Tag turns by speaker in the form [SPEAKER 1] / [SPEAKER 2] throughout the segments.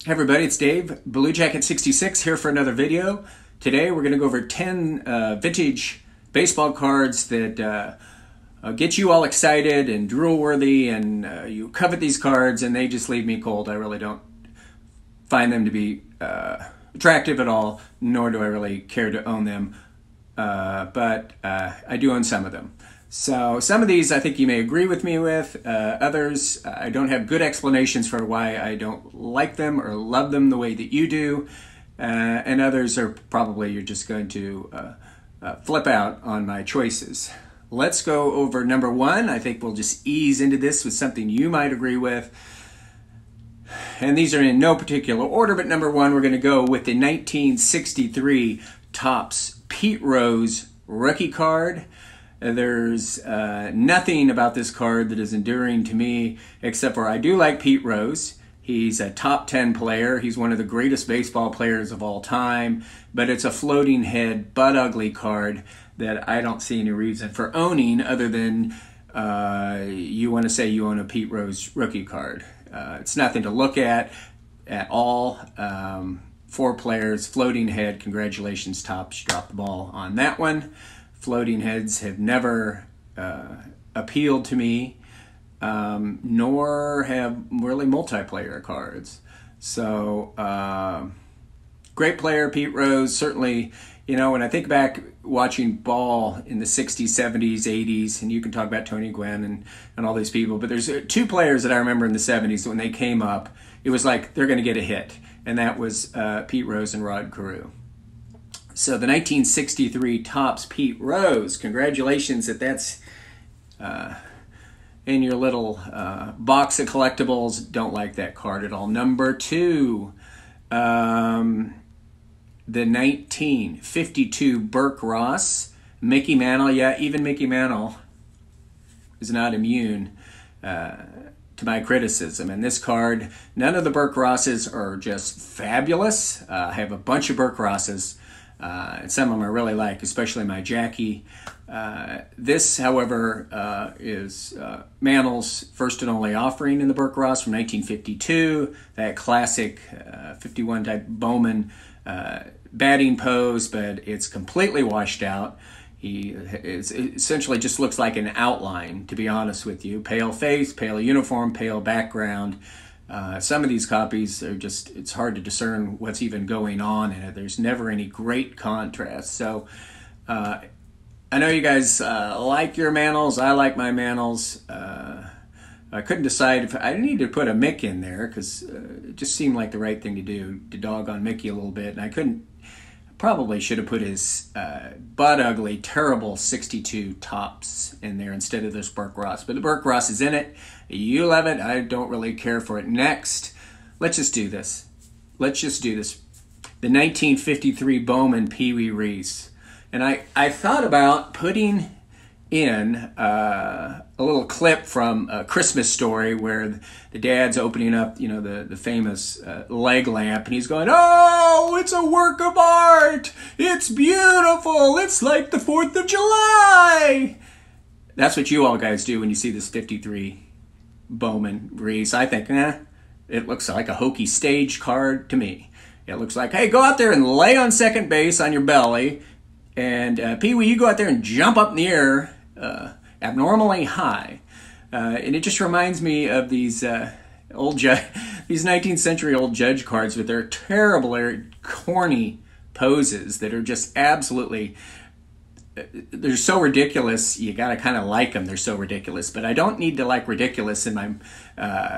[SPEAKER 1] Hey everybody, it's Dave, Blue Jacket 66 here for another video. Today we're going to go over 10 vintage baseball cards that get you all excited and drool-worthy, and you covet these cards and they just leave me cold. I really don't find them to be attractive at all, nor do I really care to own them, but I do own some of them. So some of these I think you may agree with me with, others I don't have good explanations for why I don't like them or love them the way that you do, and others are probably you're just going to flip out on my choices. Let's go over number one. I think we'll just ease into this with something you might agree with. And these are in no particular order, but number one, we're going to go with the 1963 Topps Pete Rose rookie card. There's nothing about this card that is enduring to me, except for I do like Pete Rose. He's a top 10 player. He's one of the greatest baseball players of all time, but it's a floating head, butt ugly card that I don't see any reason for owning other than you want to say you own a Pete Rose rookie card. It's nothing to look at all. 4 players, floating head. Congratulations, Topps. You dropped the ball on that one. Floating heads have never appealed to me, nor have really multiplayer cards. So, great player, Pete Rose. Certainly, you know, when I think back watching ball in the 60s, 70s, 80s, and you can talk about Tony Gwynn and all these people, but there's 2 players that I remember in the 70s when they came up, it was like they're going to get a hit, and that was Pete Rose and Rod Carew. So the 1963 Topps Pete Rose, congratulations that's in your little box of collectibles. Don't like that card at all. Number 2, the 1952 Burke Ross, Mickey Mantle. Yeah, even Mickey Mantle is not immune to my criticism. And this card, none of the Burke Rosses are just fabulous. I have a bunch of Burke Rosses. And some of them I really like, especially my Jackie. This, however, is Mantle's first and only offering in the Burke Ross from 1952. That classic 51 type Bowman batting pose, but it's completely washed out. He essentially just looks like an outline, to be honest with you. Pale face, pale uniform, pale background. Some of these copies are just, it's hard to discern what's even going on in it. There's never any great contrast. So I know you guys like your Mantles. I like my Mantles. I couldn't decide if I need to put a Mick in there because it just seemed like the right thing to do, to dog on Mickey a little bit. And I couldn't, probably should have put his butt ugly, terrible 62 Topps in there instead of this Burke Ross. But the Burke Ross is in it. You love it. I don't really care for it. Next, let's just do this. Let's just do this. The 1953 Bowman Pee Wee Reese. And I thought about putting in a little clip from A Christmas Story where the dad's opening up, you know, the famous leg lamp, and he's going, "Oh, it's a work of art. It's beautiful. It's like the 4th of July." That's what you all guys do when you see this 53 Bowman Reese. I think, it looks like a hokey stage card to me. It looks like, hey, go out there and lay on second base on your belly, and Pee Wee, you go out there and jump up in the air abnormally high. And it just reminds me of these these 19th century old judge cards with their terrible, corny poses that are just absolutely, they're so ridiculous, you gotta kind of like them. They're so ridiculous, but I don't need to like ridiculous in my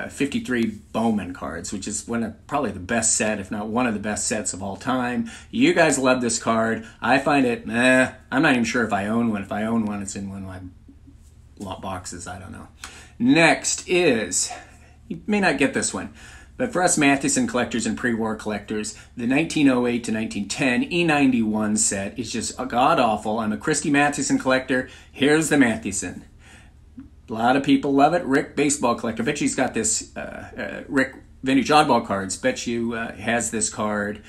[SPEAKER 1] 53 Bowman cards, which is one of probably the best set, if not one of the best sets of all time. You guys love this card. I find it, I'm not even sure if I own one. If I own one, it's in one of my lot boxes. I don't know. Next is, you may not get this one, but for us Mathewson collectors and pre-war collectors, the 1908 to 1910 E91 set is just god-awful. I'm a Christy Mathewson collector. Here's the Mathewson. A lot of people love it. Rick, baseball collector. Bet you he's got this, Rick, vintage oddball cards. Bet you has this card.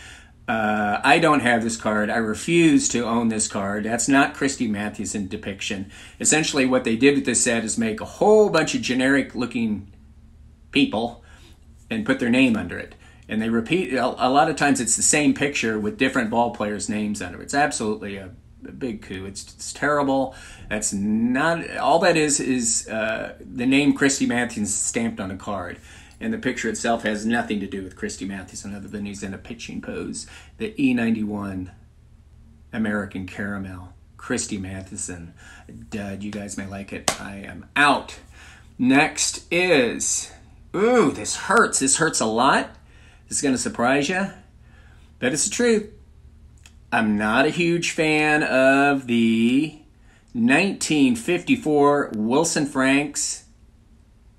[SPEAKER 1] I don't have this card. I refuse to own this card. That's not Christy Mathewson depiction. Essentially what they did with this set is make a whole bunch of generic looking people and put their name under it. And they repeat, a lot of times it's the same picture with different ball players' names under it. It's absolutely a big coup. It's terrible. That's not, all that is the name Christy Mathewson stamped on a card. And the picture itself has nothing to do with Christy Mathewson other than he's in a pitching pose. The E91 American Caramel. Christy Mathewson. Dud. You guys may like it. I am out. Next is, ooh, this hurts. This hurts a lot. This is going to surprise you, but it's the truth. I'm not a huge fan of the 1954 Wilson Franks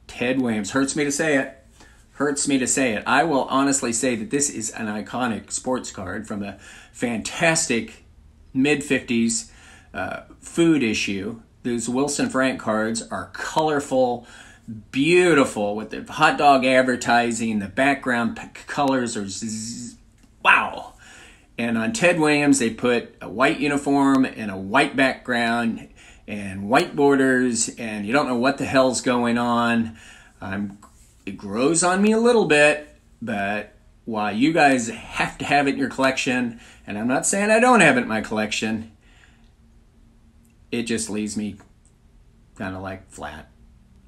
[SPEAKER 1] Ted Williams. Hurts me to say it. Hurts me to say it. I will honestly say that this is an iconic sports card from a fantastic mid-50s food issue. Those Wilson Frank cards are colorful, beautiful, with the hot dog advertising. The background colors are wow. And on Ted Williams, they put a white uniform and a white background and white borders, and you don't know what the hell's going on. It grows on me a little bit, but while you guys have to have it in your collection, and I'm not saying I don't have it in my collection, it just leaves me kind of like flat.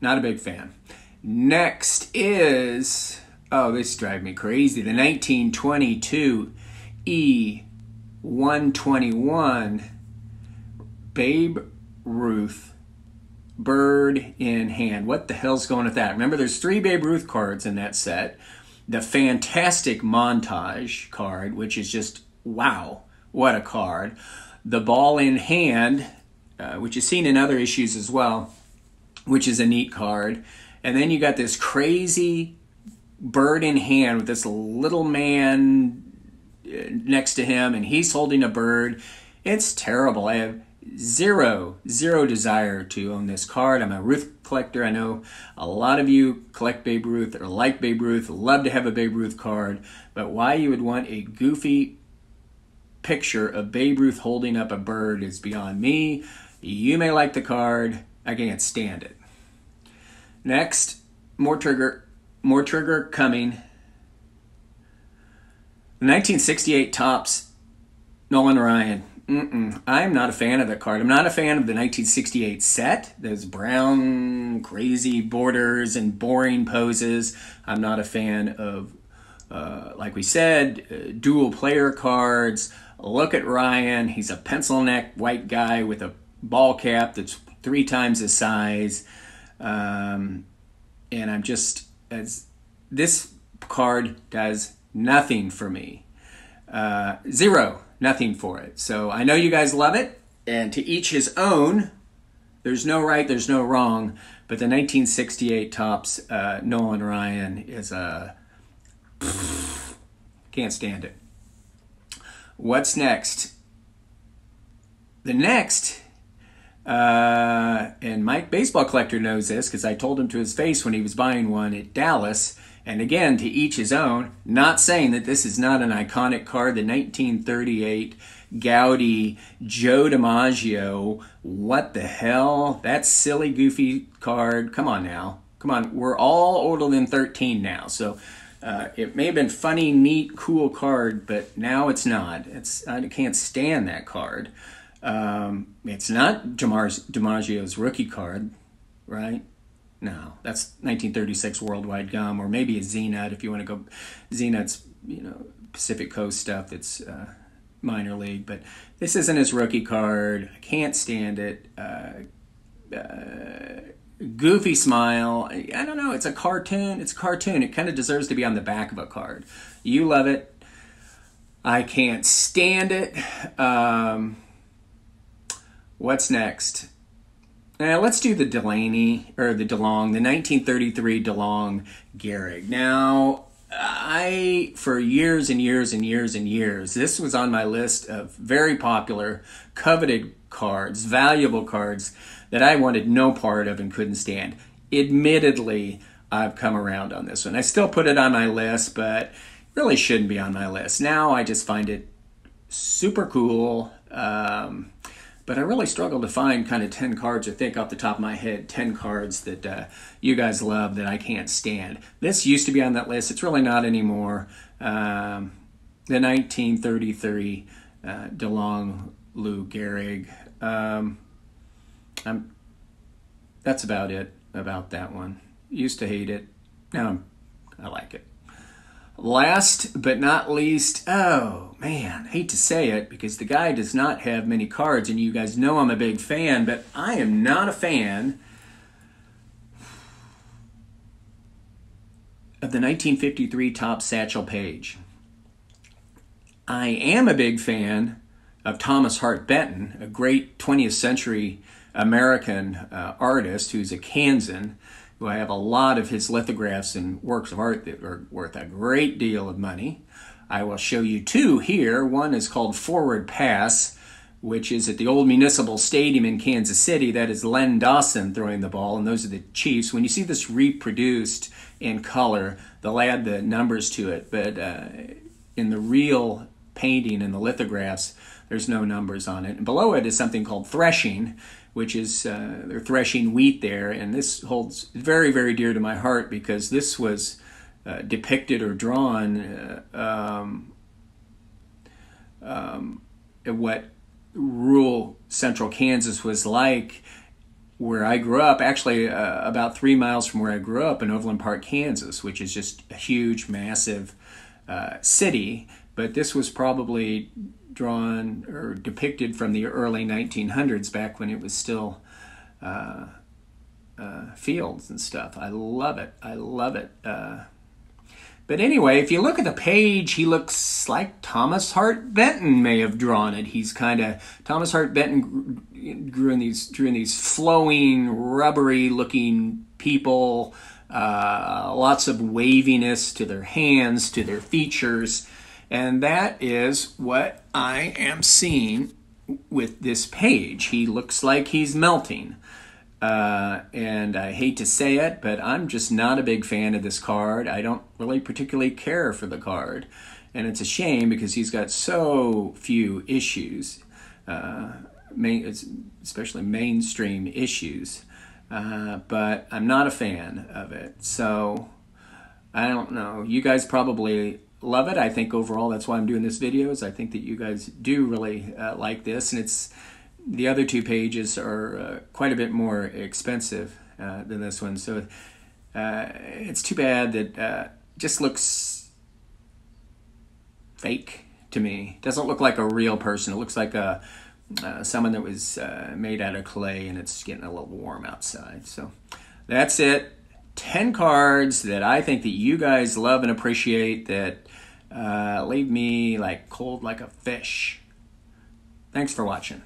[SPEAKER 1] Not a big fan. Next is, oh, this drives me crazy, the 1922 E121 Babe Ruth bird in hand. What the hell's going with that? Remember, there's 3 Babe Ruth cards in that set. The fantastic montage card, which is just, wow, what a card. The ball in hand, which is seen in other issues as well, which is a neat card. And then you got this crazy bird in hand with this little man next to him, and he's holding a bird. It's terrible. I have zero desire to own this card. I'm a Ruth collector. I know a lot of you collect Babe Ruth or like Babe Ruth, love to have a Babe Ruth card, but why you would want a goofy picture of Babe Ruth holding up a bird is beyond me. You may like the card. I can't stand it. Next, more trigger coming. The 1968 Topps Nolan Ryan. I'm not a fan of that card. I'm not a fan of the 1968 set. Those brown, crazy borders and boring poses. I'm not a fan of, like we said, dual player cards. Look at Ryan. He's a pencil neck white guy with a ball cap that's 3 times his size. And I'm just, this card does nothing for me. Zero. Nothing for it. So I know you guys love it, and to each his own. There's no right, there's no wrong, but the 1968 Topps Nolan Ryan is a... can't stand it. What's next? The next, and Mike Baseball Collector knows this because I told him to his face when he was buying one at Dallas. And again, to each his own, not saying that this is not an iconic card. The 1938 Gaudi Joe DiMaggio. What the hell? That silly, goofy card. Come on now. Come on. We're all older than 13 now. So it may have been funny, neat, cool card, but now it's not. I can't stand that card. It's not DiMaggio's rookie card, right? No, that's 1936 Worldwide Gum, or maybe a Z-Nut if you want to go. Z-Nut's, Pacific Coast stuff that's minor league, but this isn't his rookie card. I can't stand it. Goofy smile. I don't know. It's a cartoon. It's a cartoon. It kind of deserves to be on the back of a card. You love it. I can't stand it. What's next? Now, let's do the Delaney, or the DeLong, the 1933 DeLong Gehrig. Now, for years and years and years and years, this was on my list of very popular, coveted cards, valuable cards that I wanted no part of and couldn't stand. Admittedly, I've come around on this one. I still put it on my list, but really shouldn't be on my list. Now, I just find it super cool. but I really struggled to find kind of 10 cards, I think off the top of my head, 10 cards that you guys love that I can't stand. This used to be on that list. It's really not anymore. The 1933 DeLong Lou Gehrig. That's about it about that one. Used to hate it. Now I like it. Last but not least, oh man, hate to say it because the guy does not have many cards and you guys know I'm a big fan, but I am not a fan of the 1953 Topps Satchel Paige. I am a big fan of Thomas Hart Benton, a great 20th century American artist who's a Kansan, who I have a lot of his lithographs and works of art that are worth a great deal of money. I will show you two here. One is called Forward Pass, which is at the old Municipal Stadium in Kansas City. That is Len Dawson throwing the ball, and those are the Chiefs. When you see this reproduced in color, they'll add the numbers to it, but in the real painting and the lithographs, there's no numbers on it. And below it is something called Threshing, which is they're threshing wheat there, and this holds very, very dear to my heart because this was depicted or drawn at what rural central Kansas was like where I grew up, actually about 3 miles from where I grew up in Overland Park, Kansas, which is just a huge, massive city. But this was probably drawn or depicted from the early 1900s, back when it was still fields and stuff. I love it. I love it. But anyway, if you look at the page, he looks like Thomas Hart Benton may have drawn it. He's kind of, Thomas Hart Benton drew in these flowing, rubbery-looking people, lots of waviness to their hands, to their features. And that is what I am seeing with this page. He looks like he's melting. And I hate to say it, but I'm just not a big fan of this card. I don't really particularly care for the card. And it's a shame because he's got so few issues, especially mainstream issues. But I'm not a fan of it. So I don't know. You guys probably love it. I think overall that's why I'm doing this video, is I think that you guys do really like this, and it's the other two pages are quite a bit more expensive than this one, so it's too bad that just looks fake to me. It doesn't look like a real person. It looks like someone that was made out of clay, and it's getting a little warm outside. So that's it. 10 cards that I think that you guys love and appreciate that leave me like cold like a fish. Thanks for watching.